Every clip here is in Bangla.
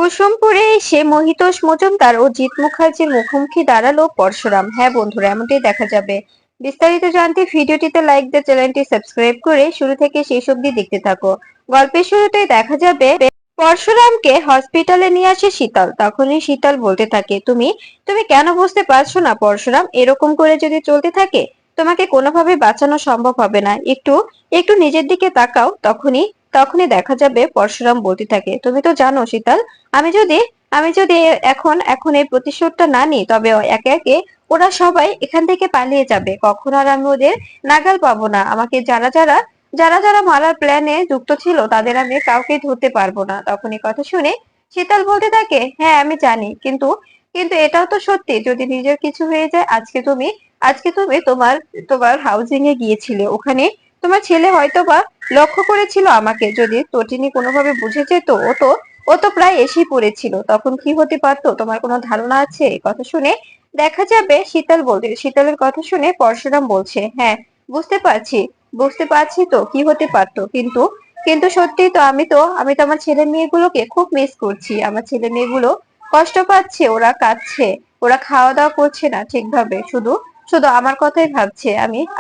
কুসুমপুরে এসে মহিতোষ মজুমদার ও জিৎ মুখার্জির মুখোমুখি দাঁড়ালো পরশুরাম। হ্যাঁ বন্ধুরা, এমনটাই দেখা যাবে। বিস্তারিত জানতে ভিডিওটিতে লাইক দিয়ে চ্যানেলটি সাবস্ক্রাইব করে শুরু থেকে শেষ অবধি দেখতে থাকো। গল্পের শুরুতেই দেখা যাবে পরশুরামকে হসপিটালে নিয়ে আসে শীতল। তখনই শীতল বলতে থাকে, তুমি তুমি কেন বুঝতে পারছো না পরশুরাম? এরকম করে যদি চলতে থাকে তোমাকে কোনোভাবে বাঁচানো সম্ভব হবে না। একটু একটু নিজের দিকে তাকাও। তখনই তখনই দেখা যাবে পরশুরাম বলতে থাকে, তুমি তো জানো শীতল, আমি যদি এখন এখন এই প্রতিশোধটা না নিই তবে একে একে ওরা সবাই এখান থেকে পালিয়ে যাবে। কখনো আর আমি ওদের নাগাল পাবো না। আমাকে যারা যারা যারা যারা মারার প্ল্যানে যুক্ত ছিল তাদের আমি কাউকে ধরতে পারবো না। তখন এই কথা শুনে শীতল বলতে থাকে, হ্যাঁ আমি জানি, কিন্তু কিন্তু এটাও তো সত্যি, যদি নিজের কিছু হয়ে যায়। আজকে তুমি তোমার তোমার হাউজিং এ গিয়েছিলে, ওখানে তোমার ছেলে হয়তোবা লক্ষ্য করেছিল আমাকে। যদি তটিনী কোনোভাবে বুঝে যেত, ও তো প্রায় এসেই পড়েছিল, তখন কি হতে পারতো তোমার কোনো ধারণা আছে? এই কথা শুনে দেখা যাবে শীতলের কথা শুনে পরশুরাম বলছে, হ্যাঁ বুঝতে পারছি, বুঝতে পারছি তো কি হতে পারতো, কিন্তু কিন্তু সত্যি তো আমি তো আমার ছেলে মেয়েগুলোকে খুব মিস করছি। আমার ছেলে মেয়েগুলো কষ্ট পাচ্ছে, ওরা কাঁদছে, ওরা খাওয়া দাওয়া করছে না ঠিকভাবে, শুধু শুধু আমার কথাই ভাবছে।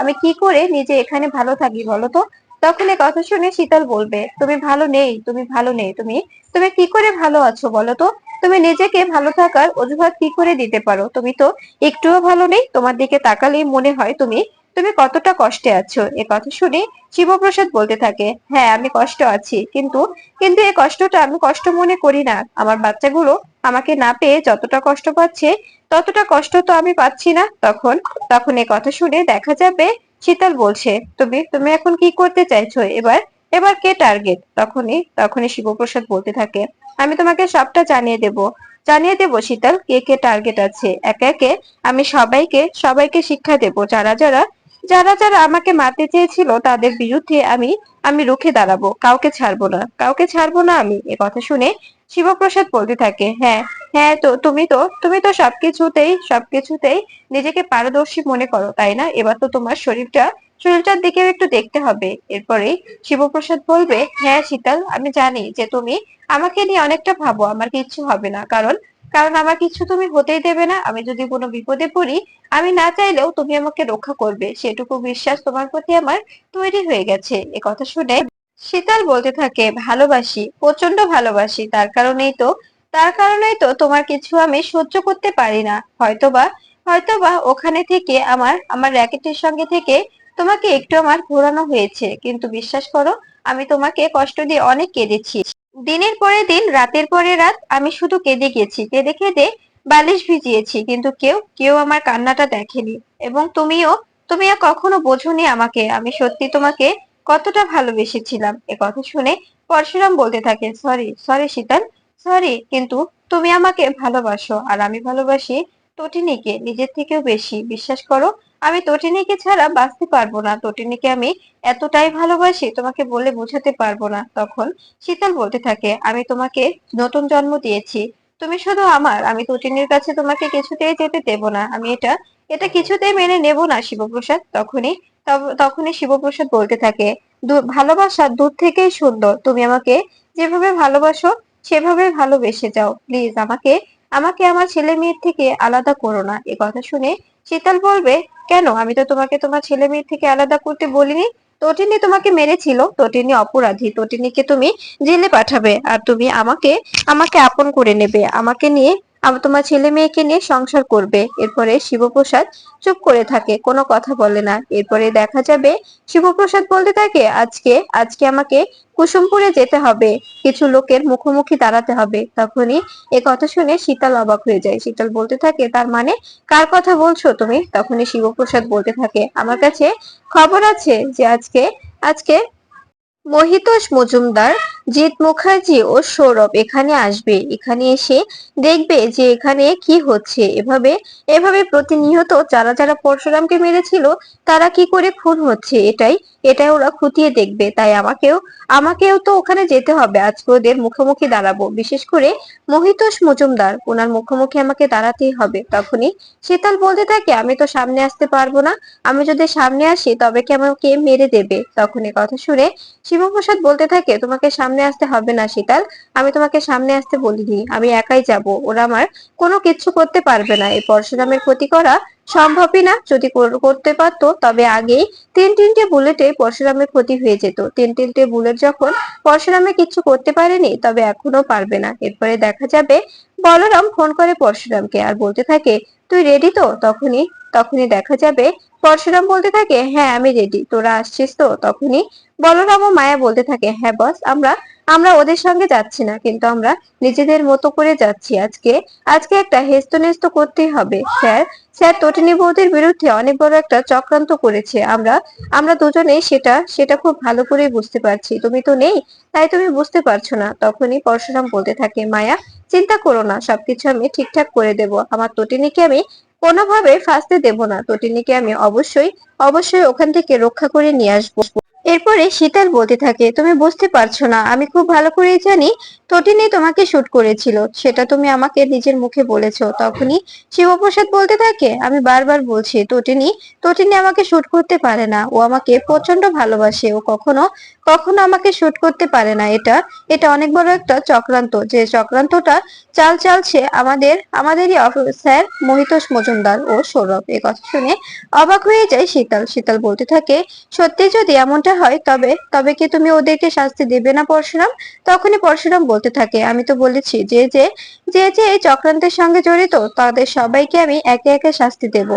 আমি কি করে নিজে এখানে ভালো থাকি বলো তো? তখন এই কথা শুনে শীতল বলবে, তুমি ভালো নেই, তুমি ভালো নেই, তুমি তুমি কি করে ভালো আছো বলো তো? তুমি নিজেকে ভালো থাকার অজুহাত কি করে দিতে পারো? তুমি তো একটুও ভালো নেই। তোমার দিকে তাকালেই মনে হয় তুমি তুমি কতটা কষ্টে আছো। এ কথা শুনে শিবপ্রসাদ বলতে থাকে, হ্যাঁ আমি কষ্ট আছি, কিন্তু কিন্তু এই কষ্টটা আমি কষ্ট মনে করি না। আমার বাচ্চাগুলো আমাকে না পেয়ে যতটা কষ্ট পাচ্ছে ততটা কষ্ট তো আমি পাচ্ছি না। তখন তখন এই কথা শুনে দেখা যাবে শীতল বলছে, তুমি তুমি এখন কি করতে চাইছো? এবার এবার কে টার্গেট? তখনই শিবপ্রসাদ বলতে থাকে, আমি তোমাকে সবটা জানিয়ে দেব শীতল, কে কে টার্গেট আছে। একে একে আমি সবাইকে শিক্ষা দেব। যারা যারা আমাকে মারতে চেয়েছিল তাদের বিরুদ্ধে আমি আমি রুখে দাঁড়াবো। কাউকে ছাড়বো না আমি। এ কথা শুনে শিবপ্রসাদ বলতে থাকে, হ্যাঁ হ্যাঁ, তুমি তো সবকিছুতেই নিজেকে পারদর্শী মনে করো, তাই না? এবার তো তোমার শরীরটার দিকেও একটু দেখতে হবে। এরপরেই শিবপ্রসাদ বলবে, হ্যাঁ শীতল, আমি জানি যে তুমি আমাকে নিয়ে অনেকটা ভাবো। আমার কিচ্ছু হবে না, কারণ কারণ আমার কিছু তুমি হতেই দেবে না। আমি যদি কোনো বিপদে পড়ি, আমি না চাইলেও তুমি আমাকে রক্ষা করবে, সেটুকু বিশ্বাস তোমার প্রতি আমার তৈরি হয়ে গেছে। এ কথা শুনে শীতল বলতে থাকে, ভালোবাসি, প্রচন্ড ভালোবাসি, তার কারণেই তো তোমার কিছু আমি সহ্য করতে পারি না। হয়তোবা ওখানে থেকে আমার র্যাকেটের সঙ্গে থেকে তোমাকে একটু আমার ঘোরানো হয়েছে, কিন্তু বিশ্বাস করো, আমি তোমাকে কষ্ট দিয়ে অনেক কেঁদেছি। দিনের পরে দিন, রাতের পরে রাত আমি শুধু কেঁদে গেছি, কেঁদে কেঁদে বালিশ ভিজিয়েছি, কিন্তু কেউ কেউ আমার কান্নাটা দেখেনি। এবং তুমিও কখনো বোঝোনি আমাকে, আমি সত্যি তোমাকে কতটা ভালোবেসেছিলাম। এ কথা শুনে পরশুরাম বলতে থাকে, সরি সরি শীতল, সরি, কিন্তু তুমি আমাকে ভালোবাসো আর আমি ভালোবাসি তটিনীকে নিজের থেকেও বেশি। বিশ্বাস করো, আমি তটিনীকে ছাড়া বাঁচতে পারবো না। তটিনীকে আমি এতটাই ভালোবাসি, তোমাকে বলে বোঝাতে পারবো না। তখন শীতল বলতে থাকে, আমি তোমাকে নতুন জন্ম দিয়েছি, তুমি শুধু আমার। আমি তটিনীর কাছে তোমাকে কিছুতেই যেতে দেব না। আমি এটা এটা কিছুতেই মেনে নেব না শিবপ্রসাদ। তখনই শিবপ্রসাদ বলতে থাকে, ভালোবাসা দূর থেকেই সুন্দর। তুমি আমাকে যেভাবে ভালোবাসো সেভাবে ভালোবেসে যাও। প্লিজ আমাকে আমাকে আমার ছেলে মেয়ের থেকে আলাদা করো না। এ কথা শুনে শীতল বলবে, কেন? আমি তো তোমাকে তোমার ছেলে মেয়ের থেকে আলাদা করতে বলিনি। তটিনী তোমাকে মেরেছিল, তটিনী অপরাধী, তটিনীকে তুমি জেলে পাঠাবে আর তুমি আমাকে আমাকে আপন করে নেবে, আমাকে নিয়ে তোমার ছেলে মেয়েকে নিয়ে সংসার করবে। এরপরে শিবপ্রসাদ চুপ করে থাকে, কোনো কথা বলে না। এরপরে দেখা যাবে শিবপ্রসাদ বলতে থাকে, আজকে আজকে আমাকে কুসুমপুরে যেতে হবে, কিছু লোকের মুখোমুখি দাঁড়াতে হবে। তখনই এ কথা শুনে শীতল অবাক হয়ে যায়। শীতল বলতে থাকে, তার মানে কার কথা বলছো তুমি? তখনই শিবপ্রসাদ বলতে থাকে, আমার কাছে খবর আছে যে আজকে আজকে মহিতোষ মজুমদার, জিৎ মুখার্জি ও সৌরভ এখানে আসবে। এখানে এসে দেখবে যে এখানে কি হচ্ছে। এভাবে এভাবে প্রতিনিয়ত যারা যারা পরশুরামকে মেরেছিল তারা কি করে খুন হচ্ছে, এটাই এটা ওরা খুঁটিয়ে দেখবে, তাই আমাকেও আমাকেও তো ওখানে যেতে হবে। আজকে ওদের মুখোমুখি দাঁড়াবো, বিশেষ করে মহিতোষ মজুমদার, ওনার মুখোমুখি আমাকে দাঁড়াতেই হবে। তখনই শীতল বলতে থাকে, আমি তো সামনে আসতে পারবো না, আমি যদি সামনে আসি তবে কি আমাকে মেরে দেবে। তখন এই কথা শুনে শিবপ্রসাদ বলতে থাকে, তোমাকে সামনে আসতে হবে না শীতল, আমি তোমাকে সামনে আসতে বলিনি, আমি একাই যাব, ওরা আমার কোনো কিচ্ছু করতে পারবে না। এই পরশুরামের ক্ষতি করা সম্ভবই না, যদি করতে পারতো তবে আগেই তিনটে বুলেটে পরশুরামের ক্ষতি হয়ে যেত। তিনটে বুলেট যখন পরশুরামে কিছু করতে পারেনি, তবে এখনো পারবে না। এরপরে দেখা যাবে বলরাম ফোন করে পরশুরামকে আর বলতে থাকে, তুই রেডি তো? তখনই তখনই দেখা যাবে পরশুরাম বলতে থাকে, হ্যাঁ আমি রেডি, তোরা আসছিস তো? তখনই বলরাম ও মায়া বলতে থাকে, হ্যাঁ বস, আমরা আমরা ওদের সঙ্গে যাচ্ছি না, কিন্তু আমরা নিজেদের মতো করে যাচ্ছি। আজকে আজকে একটা হেস্তনেস্ত করতেই হবে স্যার। স্যার তটিনী বৌদির বিরুদ্ধে অনেক বড় একটা চক্রান্ত করেছে, আমরা আমরা দুজনেই সেটা সেটা খুব ভালো করে বুঝতে পারছি। তুমি তো নেই, তাই তুমি বুঝতে পারছো না। তখনই পরশুরাম বলতে থাকে, মায়া চিন্তা করো না, সবকিছু আমি ঠিকঠাক করে দেব। আমার তটিনীকে আমি কোনোভাবে ফাঁসতে দেব না, তটিনীকে আমি অবশ্যই অবশ্যই ওখান থেকে রক্ষা করে নিয়ে আসবো। এরপরে শীতল বলতে থাকে, তুমি বুঝতে পারছো না, আমি খুব ভালো করেই জানি তটিনী তোমাকে শুট করেছিল, সেটা তুমি আমাকে নিজের মুখে বলেছো। তখনই শিবপ্রসাদ বলতে থাকে, আমি বারবার বলছি তটিনী তটিনী আমাকে শুট করতে পারে না, ও আমাকে প্রচন্ড ভালোবাসে, ও কখনো কখনো আমাকে শুট করতে পারে না। এটা এটা অনেক বড় একটা চক্রান্ত, যে চক্রান্তটা চাল চালছে আমাদেরই স্যার মহিতোষ মজুমদার ও সৌরভ। এই কথা শুনে অবাক হয়ে যায় শীতল। শীতল বলতে থাকে, সত্যি যদি এমনটা হয় তবে তবে কি তুমি ওদেরকে শাস্তি দেবে না পরশুরাম? তখনই পরশুরাম বলতে থাকে, আমি তো বলেছি যে এই চক্রান্তের সঙ্গে জড়িত তাদের সবাইকে আমি একে একে শাস্তি দেব।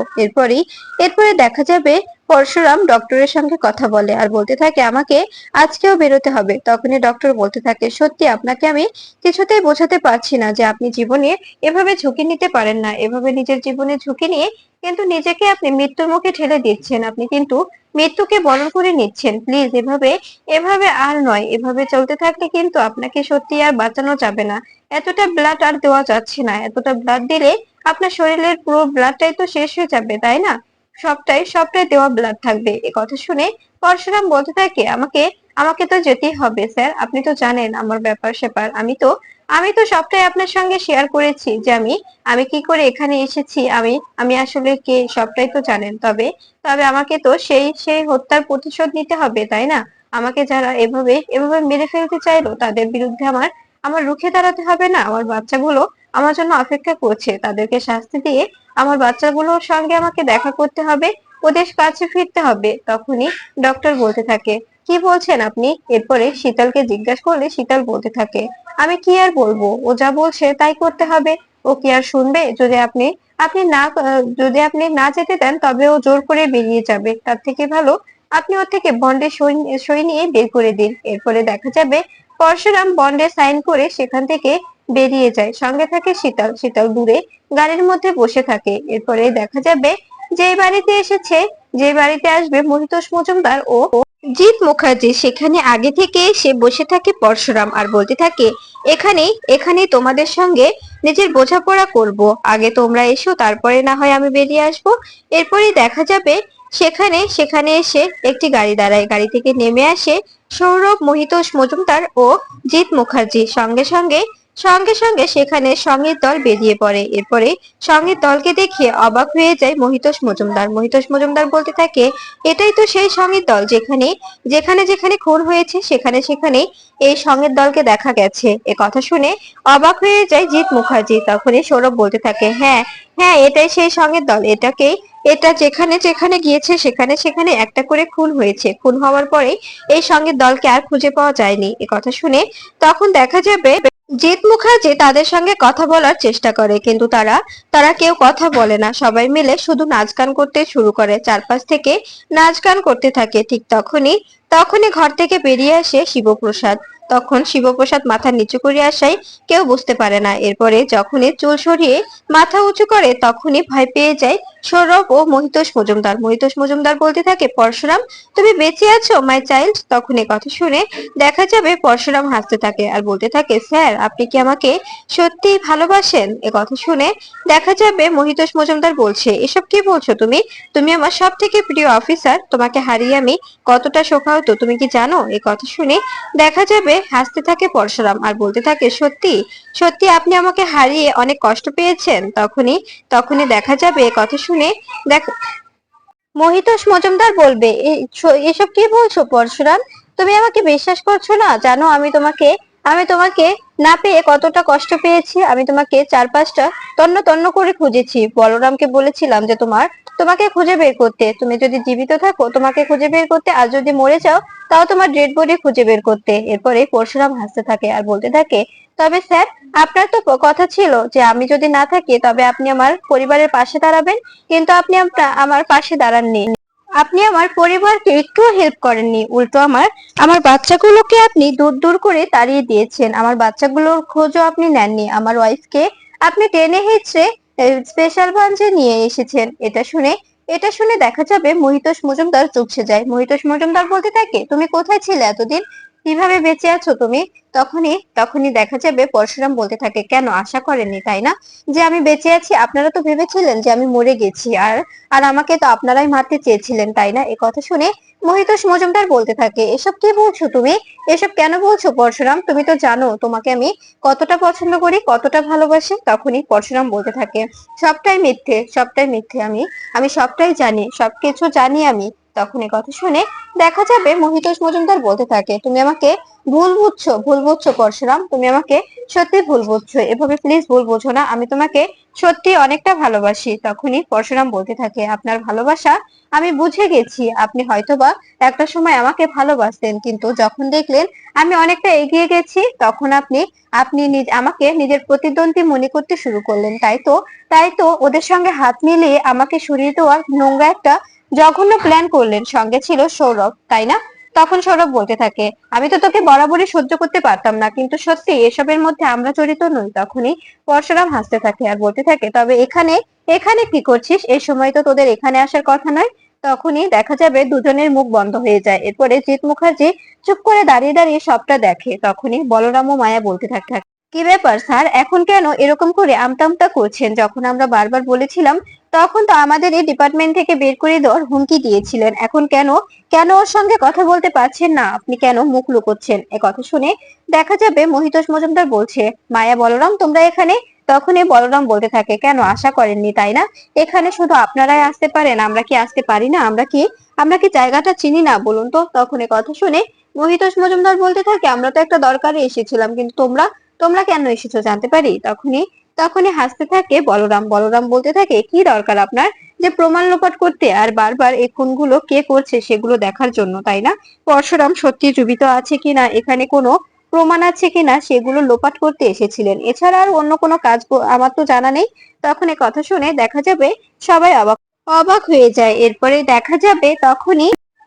এরপরে দেখা যাবে পরশুরাম ডক্টরের সঙ্গে কথা বলে আর বলতে থাকে, আমাকে আজকেও বেরোতে হবে। তখনই ডক্টর বলতে থাকে, সত্যি আপনাকে আমি কিছুতেই বোঝাতে পারছি না যে আপনি জীবনে এভাবে ঝুঁকি নিতে পারেন না, এভাবে নিজের জীবনে ঝুঁকি নিয়ে কিন্তু নিজেকে আপনি মৃত্যুর মুখে ঠেলে দিচ্ছেন, আপনি কিন্তু মৃত্যুকে বরণ করে নিচ্ছেন। প্লিজ এভাবে এভাবে আর নয়, এভাবে চলতে থাকলে কিন্তু আপনাকে সত্যি আর বাঁচানো যাবে না। এতটা ব্লাড আর দেওয়া যাচ্ছে না, এতটা ব্লাড দিলে আপনার শরীরের পুরো ব্লাডটাই তো শেষ হয়ে যাবে, তাই না? সবটাই দেওয়া ব্লাড থাকবে। এ কথা শুনে পরশুরাম বলতে থাকে, আমাকে আমাকে তো যেতেই হবে স্যার, আপনি তো জানেন আমার ব্যাপার স্যাপার, আমি তো সবটাই আপনার সঙ্গে শেয়ার করেছি যে আমি আমি কি করে এখানে এসেছি, আমি আমি আসলে কে, সবটাই তো জানেন। তবে তবে আমাকে তো সেই সেই হত্যার প্রতিশোধ নিতে হবে, তাই না? আমাকে যারা এভাবে এভাবে মেরে ফেলতে চাইলো তাদের বিরুদ্ধে আমার আমার রুখে দাঁড়াতে হবে না? আমার বাচ্চাগুলো আমার জন্য অপেক্ষা করছে, তাদেরকে শাস্তি দিয়ে আমার বাচ্চাগুলোর সঙ্গে আমাকে দেখা করতে হবে, ওদের কাছে ফিরতে হবে। তখনই ডক্টর বলতে থাকে, কি বলছেন আপনি? এরপরে শীতলকে জিজ্ঞাসা করলে শীতল বলতে থাকে, আমি কি আর বলবো, ও যা বলছে তাই করতে হবে। ও কি আর শুনবে? যদি আপনি আপনি না যদি আপনি না যেতে দেন তবে ও জোর করে বেরিয়ে যাবে, তার থেকে ভালো আপনি ওর থেকে বন্ডে সই সই নিয়ে বের করে দিন। এরপরে দেখা যাবে পরশুরাম বন্ডে সাইন করে সেখান থেকে বেরিয়ে যায়, সঙ্গে থাকে শীতল। শীতল দূরে গাড়ির মধ্যে বসে থাকে। এরপরে দেখা যাবে যে বাড়িতে এসেছে, যে বাড়িতে আসবে মহিতোষ মজুমদার ও জিৎ মুখার্জি, সেখানে আগে থেকে সে বসে থাকে পরশুরাম আর বলতে থাকে, এখানেই এখানেই তোমাদের সঙ্গে নিজের বোঝাপড়া করব, আগে তোমরা এসো, তারপরে না হয় আমি বেরিয়ে আসবো। এরপরই দেখা যাবে সেখানে সেখানে এসে একটি গাড়ি দাঁড়ায়, গাড়ি থেকে নেমে আসে সৌরভ, মহিতোষ মজুমদার ও জিৎ মুখার্জি। সঙ্গে সঙ্গে সেখানে সঙ্গীত দল বেরিয়ে পড়ে। এরপরে সঙ্গীত দলকে দেখে অবাক হয়ে যায় মহিতোষ মজুমদার। মহিতোষ মজুমদার বলতে থাকে, এটাই তো সেই সঙ্গীত দল, যেখানে যেখানে যেখানে খুন হয়েছে সেখানে সেখানে এই সঙ্গীত দলকে দেখা গেছে। এ কথা শুনে অবাক হয়ে যায় জিৎ মুখার্জি। তখনই সৌরভ বলতে থাকে, হ্যাঁ হ্যাঁ, এটাই সেই সঙ্গীত দল, এটা যেখানে যেখানে গিয়েছে সেখানে সেখানে একটা করে খুন হয়েছে, খুন হওয়ার পরে এই সঙ্গীত দলকে আর খুঁজে পাওয়া যায়নি। এ কথা শুনে তখন দেখা যাবে জিৎ মুখার্জি তাদের সঙ্গে কথা বলার চেষ্টা করে, কিন্তু তারা তারা কেউ কথা বলে না, সবাই মিলে শুধু নাচ গান করতে শুরু করে, চারপাশ থেকে নাচ গান করতে থাকে। ঠিক তখনই তখনই ঘর থেকে বেরিয়ে আসে শিবপ্রসাদ। তখন শিবপ্রসাদ মাথা নিচু করে আসায় কেউ বুঝতে পারে না। এরপরে যখনই চুল সরিয়ে মাথা উঁচু করে তখনই ভয় পেয়ে যায় সৌরভ ও মহিতোষ মজুমদার। মহিতোষ মজুমদার বলতে থাকে, পরশুরাম তুমি বেঁচে আছো মাই চাইল্ড। তখন এই কথা শুনে দেখা যাবে পরশুরাম হাসতে থাকে আর বলতে থাকে, স্যার আপনি কি আমাকে সত্যি ভালোবাসেন? এ কথা শুনে দেখা যাবে মহিতোষ মজুমদার বলছে, এসব কি বলছো তুমি? তুমি আমার সব থেকে প্রিয় অফিসার, তোমাকে হারিয়ে আমি কতটা শোকাহত তুমি কি জানো? এ কথা শুনে দেখা যাবে হাসতে থাকে পরশুরাম আর বলতে থাকে, সত্যি সত্যি আপনি আমাকে হারিয়ে অনেক কষ্ট পেয়েছেন? তখনই তখনই দেখা যাবে এ কথা শুনে দেখ মহিতোষ মজুমদার বলবে, এসব কি বলছো পরশুরাম? তুমি আমাকে বিশ্বাস করছো না? জানো আমি তোমাকে না পেয়ে কতটা কষ্ট পেয়েছি। আমি তোমাকে চার পাঁচটা তন্ন তন্ন করে খুঁজেছি। বলরামকে বলেছিলাম যে তোমাকে খুঁজে বের করতে, তুমি যদি জীবিত থাকো তোমাকে খুঁজে বের করতে, আর যদি মরে যাও তাও তোমার ডেড বডি খুঁজে বের করতে। এরপরে পরশুরাম হাসতে থাকে আর বলতে থাকে, তবে স্যার আপনার তো কথা ছিল যে আমি যদি না থাকি তবে আপনি আমার পরিবারের পাশে দাঁড়াবেন, কিন্তু আপনি আমার পাশে দাঁড়াননি। আপনি আমার পরিবারকে একটুও হেল্প করেননি, উল্টো আমার আমার বাচ্চাগুলোকে আপনি দূর দূর করে তাড়িয়ে দিয়েছেন। আমার বাচ্চাগুলোর খোঁজও আপনি নেননি। আমার ওয়াইফকে আপনি টেনে হিচড়ে স্পেশাল ব্রাঞ্চে নিয়ে এসেছেন। এটা শুনে দেখা যাবে মহিতোষ মজুমদার চুপসে যায়। মহিতোষ মজুমদার বলতে থাকে, তুমি কোথায় ছিলে এতদিন? কিভাবে বেঁচে আছো তুমি? তখনই দেখা যাবে পরশুরাম বলতে থাকে, কেন আশা করেননি তাই না যে আমি বেঁচে আছি? আপনারা তো ভেবেছিলেন যে আমি মরে গেছি, আর আর আমাকে তো আপনারাই মারতে চেয়েছিলেন তাই না? এই কথা শুনে মহিতোষ মজুমদার বলতে থাকে, এসব কি বলছো তুমি? এসব কেন বলছো পরশুরাম? তুমি তো জানো তোমাকে আমি কতটা পছন্দ করি, কতটা ভালোবাসি। তখনই পরশুরাম বলতে থাকে, সবটাই মিথ্যে, সবটাই মিথ্যে। আমি আমি সবটাই জানি, সবকিছু জানি আমি। তখন এই কথা শুনে দেখা যাবে মহিতোষ মজুমদার বলতে থাকে, তুমি আমাকে ভুল বুঝছো পরশুরাম, তুমি আমাকে সত্যি ভুল বুঝছো। এভাবে প্লিজ ভুল বোঝো না, আমি তোমাকে সত্যি অনেকটা ভালোবাসি। তখনই পরশুরাম বলতে থাকে, আপনার ভালোবাসা আমি বুঝে গেছি। আপনি হয়তোবা একটা সময় আমাকে ভালোবাসতেন, কিন্তু যখন দেখলেন আমি অনেকটা এগিয়ে গেছি তখন আপনি আপনি আমাকে নিজের প্রতিদ্বন্দ্বী মনে করতে শুরু করলেন। তাই তো ওদের সঙ্গে হাত মিলিয়ে আমাকে সরিয়ে দেওয়ার নোংরা একটা জঘন্য প্ল্যান করলেন। সঙ্গে ছিল সৌরভ, তাই না? তখন সৌরভ বলতে থাকে, আমি তো তোকে বরাবরই সহ্য করতে পারতাম না, কিন্তু সত্যি এসবের মধ্যে আমরা জড়িত নই। তখনই পরশুরাম হাসতে থাকে আর বলতে থাকে, তবে এখানে এখানে কি করছিস? এই সময় তো তোদের এখানে আসার কথা নয়। তখনই দেখা যাবে দুজনের মুখ বন্ধ হয়ে যায়। এরপরে জিৎ মুখার্জি চুপ করে দাঁড়িয়ে দাঁড়িয়ে সবটা দেখে। তখনই বলরাম ও মায়া বলতে থাকে, কি ব্যাপার স্যার, এখন কেন এরকম করে আমতামতা করছেন? যখন আমরা বারবার বলেছিলাম তখন তো আমাদের এই ডিপার্টমেন্ট থেকে বের করে দেওয়ার হুমকি দিয়েছিলেন। এখন কেন কেন ওর সঙ্গে কথা বলতে পারছেন না? আপনি কেন মুখ লুকোচ্ছেন? এ কথা শুনে দেখা যাবে মহিতোষ মজুমদার বলছে, মায়া বলরাম তোমরা এখানে? তখনই বলরাম বলতে থাকে, কেন আশা করেননি তাই না? এখানে শুধু আপনারাই আসতে পারেন, আমরা কি আসতে পারি না? আমরা কি জায়গাটা চিনি না বলুন তো? তখন এ কথা শুনে মহিতোষ মজুমদার বলতে থাকে, আমরা তো একটা দরকারে এসেছিলাম, কিন্তু তোমরা তোমরা কেন এসেছো জানতে পারি? তখনই হাসতে থাকে বলরাম বলতে থাকে, কি দরকার আপনার যে প্রমাণ লোপাট করতে, আর বারবার এই খুনগুলো কে করছে সেগুলো দেখার জন্য, তাই না? পরশুরাম সত্যি জীবিত আছে কিনা, এখানে কোনো প্রমাণ আছে কিনা সেগুলো লোপাট করতে এসেছিলেন। এছাড়া আর অন্য কোনো কাজ আমার তো জানা নেই। তখন এই কথা শুনে দেখা যাবে সবাই অবাক অবাক হয়ে যায়। এরপরে দেখা যাবে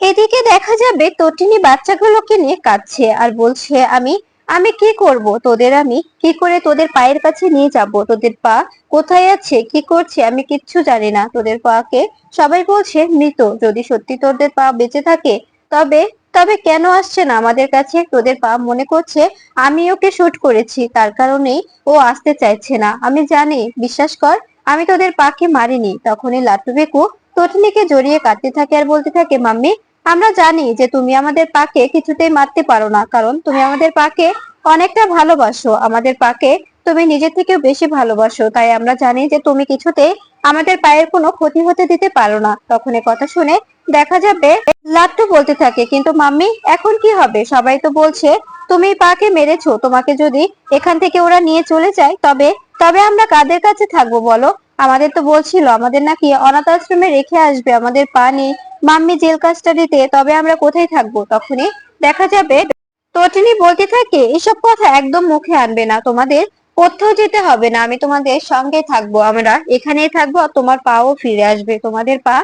এদিকে দেখা যাবে তটিনী বাচ্চাগুলোকে নিয়ে কাঁদছে আর বলছে, আমি আমি কি করব তোদের? আমি কি করে তোদের পায়ের কাছে নিয়ে যাব? তোদের পা কোথায় আছে, কি করছে আমি কিচ্ছু জানি না। তোদের পাকে সবাই বলছে মৃত। যদি সত্যি তোদের পা বেঁচে থাকে তবে তবে কেন আসছে না আমাদের কাছে? তোদের পা মনে করছে আমি ওকে শুট করেছি, তার কারণেই ও আসতে চাইছে না। আমি জানি, বিশ্বাস কর, আমি তোদের পাকে মারিনি। তখনই লাট্টু বেকু তটিনীকে জড়িয়ে কাঁদতে থাকে আর বলতে থাকে, মাম্মি আমরা জানি যে তুমি আমাদের পাকে কিছুতেই মারতে পারো না, কারণ তুমি আমাদের পাকে অনেকটা ভালোবাসো। আমাদের পাকে তুমি নিজের থেকেও বেশি ভালোবাসো, তাই আমরা জানি যে তুমি কিছুতেই আমাদের পায়ের কোনো ক্ষতি হতে দিতে পারো না। তখন এ কথা শুনে দেখা যাবে লাট্টু বলতে থাকে, কিন্তু মাম্মি এখন কি হবে? সবাই তো বলছে তুমি পাকে মেরেছো, তোমাকে যদি এখান থেকে ওরা নিয়ে চলে যায় তবে তবে আমরা কাদের কাছে থাকবো বলো? আমাদের তো বলছিল আমাদের নাকি অনাথ আশ্রমে রেখে আসবে, আমাদের পা নেই মাম্মি জেল কাস্টাডিতে, তবে আমরা কোথায় থাকবো? তখনই দেখা যাবে তটিনী বলতে থাকে, এসব কথা একদম মুখে আনবে না, তোমাদের কোথাও যেতে হবে না, আমি তোমাদের সঙ্গে থাকবো, আমরা এখানেই থাকবো, আর তোমার পাও ফিরে আসবে, তোমাদের পা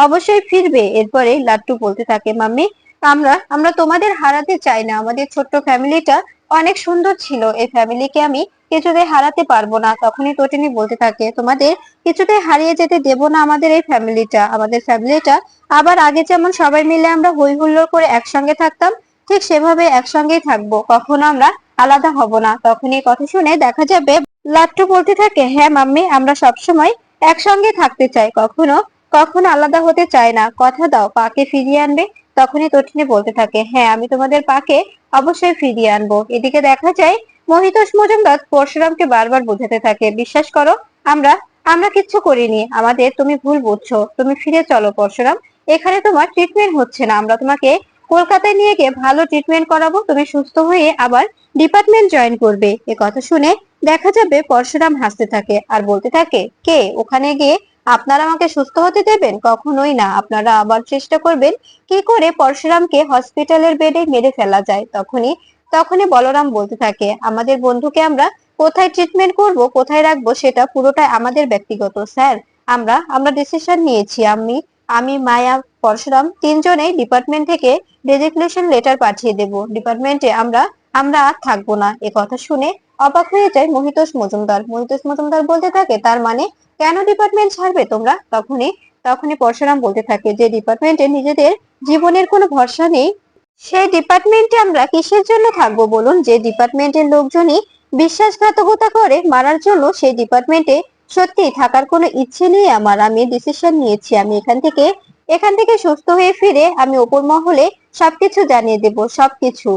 অবশ্যই ফিরবে। এরপরে লাট্টু বলতে থাকে, মাম্মি আমরা আমরা তোমাদের হারাতে চাই না। আমাদের ছোট্ট ফ্যামিলিটা অনেক সুন্দর ছিল, এই ফ্যামিলিকে আমি কিছুতেই হারাতে পারবো না। তখনই তটিনী বলতে থাকে, তোমাদের কিছুতেই হারিয়ে যেতে দেব না আমাদের এই ফ্যামিলিটা। আমাদের ফ্যামিলিটা আবার আগে যেমন সবাই মিলে আমরা হই হুল্লোড় করে একসঙ্গে থাকতাম, ঠিক সেভাবে একসঙ্গেই থাকবো, কখনো আমরা আলাদা হব না। তখন এই কথা শুনে দেখা যাবে লাট্টু বলতে থাকে, হ্যাঁ মাম্মি, আমরা সবসময় একসঙ্গে থাকতে চাই, কখনো কখনো আলাদা হতে চায় না। কথা দাও পাকে ফিরিয়ে আনবে। তখনই তটিনী বলতে থাকে, হ্যাঁ আমি তোমাদের পাকে অবশ্যই ফিরিয়ে আনবো। এদিকে দেখা যায় মহিতোষ মজুমদার পরশুরামকে বারবার বোঝাতে থাকে, বিশ্বাস করো, আমরা আমরা কিচ্ছু করিনি, আমাদের তুমি ভুল বুঝছো, তুমি ফিরে চলো পরশুরাম, এখানে তোমার ট্রিটমেন্ট হচ্ছে না, আমরা তোমাকে কলকাতায় নিয়ে গিয়ে ভালো ট্রিটমেন্ট করাবো, তুমি সুস্থ হয়ে আবার ডিপার্টমেন্ট জয়েন করবে। এ কথা শুনে দেখা যাবে পরশুরাম হাসতে থাকে আর বলতে থাকে, কে ওখানে গিয়ে আপনারা আমাকে সুস্থ হতে দেবেন? কখনোই না। আপনারা আবার চেষ্টা করবেন কি করে পরশুরামকে হসপিটালের বেডে মেরে ফেলা যায়। তখনই তখনই বলরাম বলতে থাকে, আমাদের বন্ধুকে আমরা কোথায় ট্রিটমেন্ট করব, কোথায় রাখবো, সেটা পুরোটাই আমাদের ব্যক্তিগত স্যার। আমরা ডিসিশন নিয়েছি, আমি আমি মায়া, পরশুরাম তিনজনেই ডিপার্টমেন্ট থেকে রেজিগনেশন লেটার পাঠিয়ে দেব। ডিপার্টমেন্টে আমরা আমরা আর থাকবো না। এ কথা শুনে অবাক হয়ে যায় মহিতোষ মজুমদার। মহিতোষ মজুমদার বলতে থাকে, তার মানে কেন ডিপার্টমেন্ট ছাড়বে তোমরা? তখনই তখনই পরশুরাম বলতে থাকে, যে ডিপার্টমেন্টে নিজেদের জীবনের কোনো ভরসা নেই, সেই ডিপার্টমেন্টে আমরা কিসের জন্য থাকবো বলুন? যে ডিপার্টমেন্টের লোকজনই বিশ্বাসঘাতকতা করে মারার জন্য, সেই ডিপার্টমেন্টে সত্যি থাকার কোনো ইচ্ছে নেই আমার। আমি ডিসিশন নিয়েছি, আমি এখান থেকে সুস্থ হয়ে ফিরে আমি ওপর মহলে সবকিছু জানিয়ে দেব, সবকিছু।